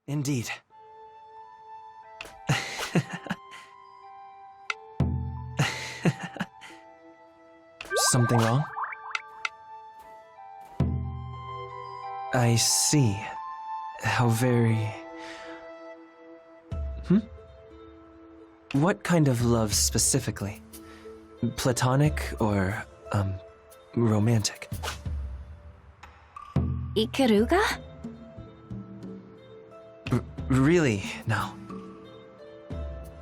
Indeed. Something wrong? I see. How very... What kind of love specifically? Platonic or, romantic? Ikaruga? Really, no.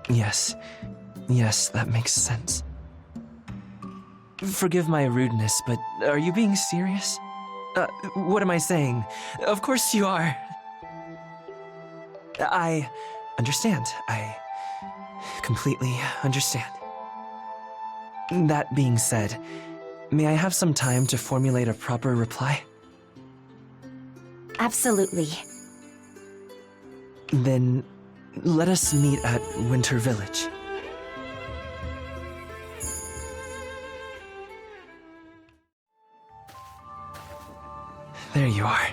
Yes, that makes sense. Forgive my rudeness, but are you being serious? What am I saying? Of course you are. I understand. I completely understand. That being said, may I have some time to formulate a proper reply? Absolutely. Then, let us meet at Winter Village. There you are.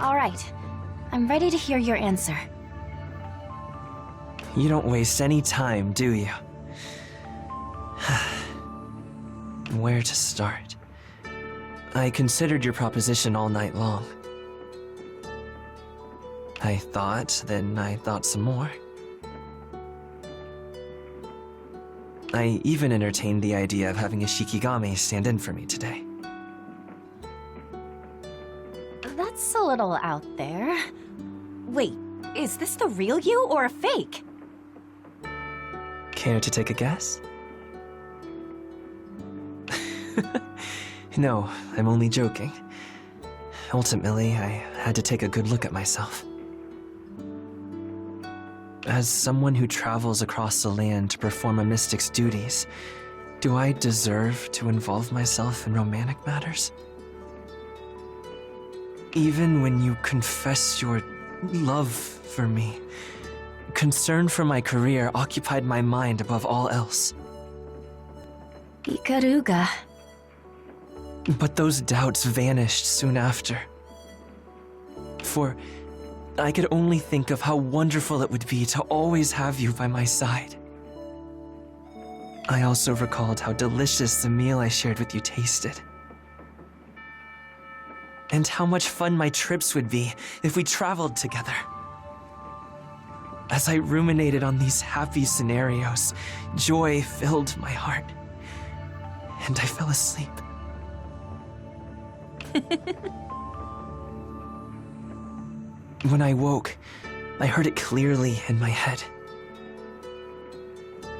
All right. I'm ready to hear your answer. You don't waste any time, do you? Where to start? I considered your proposition all night long. I thought some more. I even entertained the idea of having a Shikigami stand in for me today. That's a little out there. Wait, is this the real you or a fake? Care to take a guess? No, I'm only joking. Ultimately, I had to take a good look at myself. As someone who travels across the land to perform a mystic's duties, do I deserve to involve myself in romantic matters? Even when you confess your love for me, concern for my career occupied my mind above all else. Ikaruga. But those doubts vanished soon after. For I could only think of how wonderful it would be to always have you by my side. I also recalled how delicious the meal I shared with you tasted. And how much fun my trips would be if we traveled together. As I ruminated on these happy scenarios, joy filled my heart. And I fell asleep. When I woke, I heard it clearly in my head.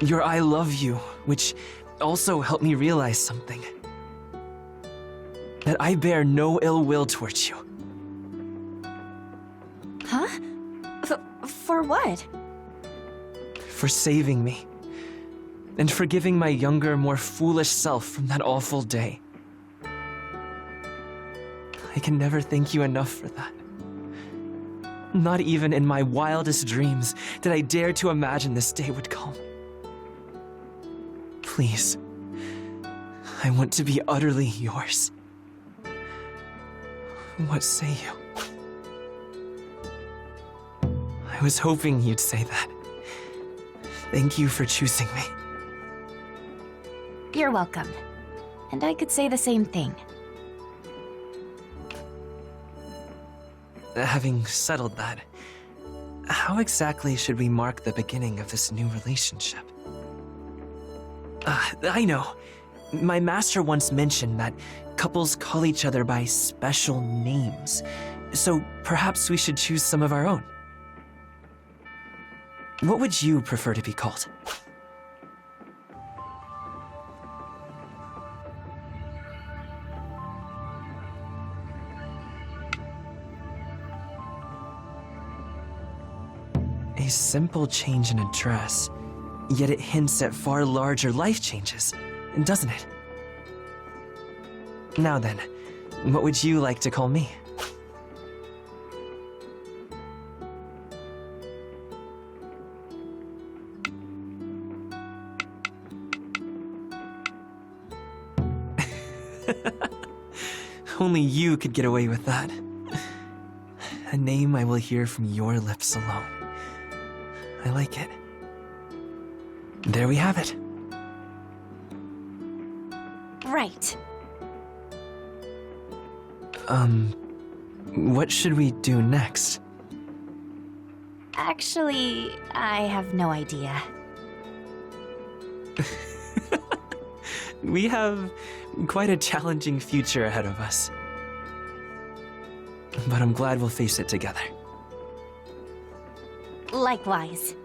Your I love you, which also helped me realize something. That I bear no ill will towards you. Huh? For what? For saving me. And forgiving my younger, more foolish self from that awful day. I can never thank you enough for that. Not even in my wildest dreams did I dare to imagine this day would come. Please, I want to be utterly yours. What say you? I was hoping you'd say that. Thank you for choosing me. You're welcome. And I could say the same thing. Having settled that, how exactly should we mark the beginning of this new relationship? I know. My master once mentioned that couples call each other by special names, so perhaps we should choose some of our own. What would you prefer to be called? A simple change in a dress, yet it hints at far larger life changes, doesn't it? Now then, what would you like to call me? Only you could get away with that. A name I will hear from your lips alone. I like it. There we have it. Right. What should we do next? Actually, I have no idea. We have quite a challenging future ahead of us. But I'm glad we'll face it together. Likewise.